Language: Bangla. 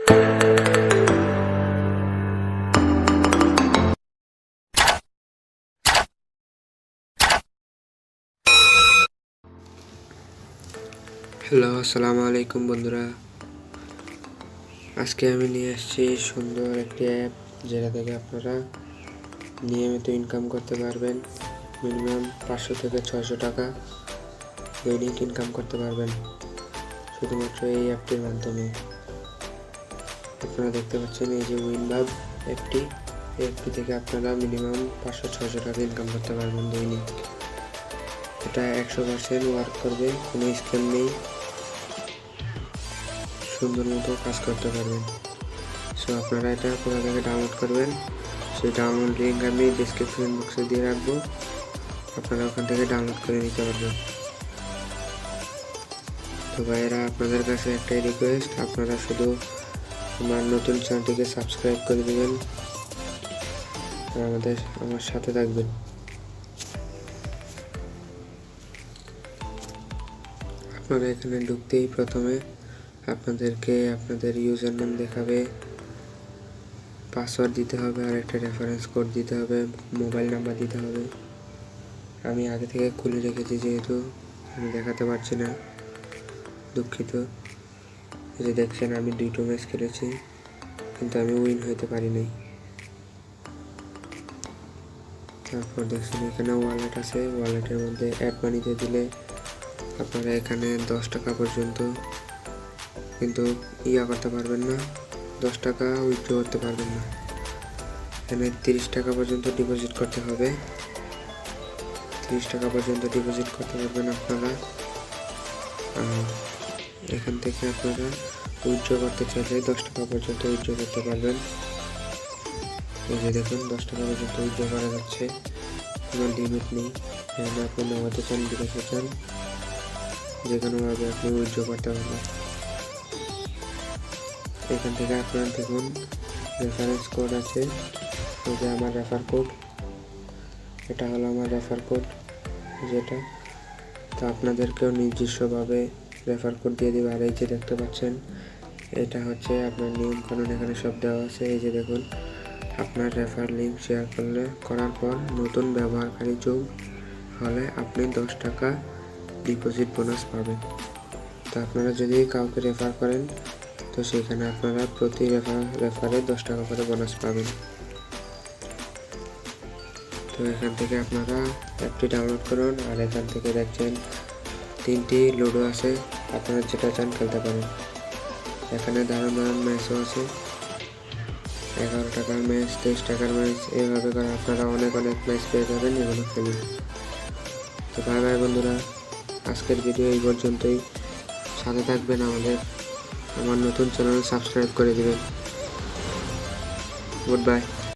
হ্যালো, আসসালামু আলাইকুম বন্ধুরা। আজকে আমি নিয়ে আসছি সুন্দর একটি অ্যাপ, যেটা থেকে আপনারা নিয়মিত ইনকাম করতে পারবেন। মিনিমাম 500 থেকে 600 টাকা দৈনিক ইনকাম করতে পারবেন শুধুমাত্র এই অ্যাপটির মাধ্যমে। আপনারা দেখতে পাচ্ছেন এই যে উইনবাব অ্যাপটি, এই অ্যাপটি থেকে আপনারা মিনিমাম 500-600 টাকা ইনকাম করতে পারবেন দৈনিক। এটা 100% ওয়ার্ক করবে, কোনো স্ক্যাম নেই, সুন্দর মতো কাজ করতে পারবেন। সো আপনারা এটা কোথা থেকে ডাউনলোড করবেন, সেই ডাউনলোড লিঙ্ক আমি ডিসক্রিপশন বক্সে দিয়ে রাখবো, আপনারা ওখান থেকে ডাউনলোড করে নিতে পারবেন। তো ভাইয়েরা, আপনাদের কাছে একটাই রিকোয়েস্ট, আপনারা শুধু আমার নতুন চ্যানেলটিকে সাবস্ক্রাইব করে দেবেন আর আমার সাথে থাকবেন। আপনারা এখানে ঢুকতেই প্রথমে আপনাদেরকে আপনাদের ইউজার নেম দেখাবে, পাসওয়ার্ড দিতে হবে, আর একটা রেফারেন্স কোড দিতে হবে, মোবাইল নাম্বার দিতে হবে। আমি আগে থেকে খুলে রেখেছি, যেহেতু আমি দেখাতে পারছি না, দুঃখিত। এই যে দেখছেন, আমি 2টো ম্যাচ খেলেছি, কিন্তু আমি উইন হইতে পারি নাই। তারপর দেখছেন এখানে ওয়ালেট আছে, ওয়ালেটের মধ্যে অ্যাড মানিতে দিলে আপনারা এখানে 10 টাকা পর্যন্ত কিন্তু করতে পারবেন না, 10 টাকা উইথড্র করতে পারবেন না। এখানে 30 টাকা পর্যন্ত ডিপোজিট করতে হবে, 30 টাকা পর্যন্ত ডিপোজিট করতে পারবেন আপনারা। এখান থেকে আপনারা উইথড্র করতে চাইলে 10 টাকা পর্যন্ত উইথড্র করতে পারবেন। এই যে দেখুন, 10 টাকা পর্যন্ত উইথড্র করা যাচ্ছে, কোনো লিমিট নেই। এখানে আপনি নামাতে চান, বিকাশে চান, যে কোনোভাবে আপনি উইথড্র করতে পারবেন। এখান থেকে আপনারা দেখুন রেফারেন্স কোড আছে, এই যে আমার রেফার কোড, এটা হলো আমার রেফার কোড যেটা। তো আপনাদেরকেও নিজস্বভাবে রেফার কোড দিয়ে দেবে। আর এই যে দেখতে পাচ্ছেন, এটা হচ্ছে আপনার নিয়ম কানুন, এখানে সব দেওয়া আছে। এই যে দেখুন, আপনার রেফার লিঙ্ক শেয়ার করার পর নতুন ব্যবহারকারী যোগ হলে আপনি 10 টাকা ডিপোজিট বোনাস পাবেন। তো আপনারা যদি কাউকে রেফার করেন, তো সেখানে আপনারা প্রতি রেফারে 10 টাকা করে বোনাস পাবেন। তো এখান থেকে আপনারা অ্যাপটি ডাউনলোড করুন, আর এখান থেকে দেখছেন 3টি লুডো আছে, আপনারা যেটা চান খেলতে পারেন। এখানে দারুণ ম্যাচও আছে, 11 টাকার ম্যাচ, 23 টাকার ম্যাচ, এইভাবে করে আপনারা অনেক ম্যাচ পেয়ে যাবেন, এগুলো খেলুন। তো বাই বাই বন্ধুরা, আজকের ভিডিও এই পর্যন্তই। সাথে থাকবেন, আমার নতুন চ্যানেল সাবস্ক্রাইব করে দিবেন। Good bye.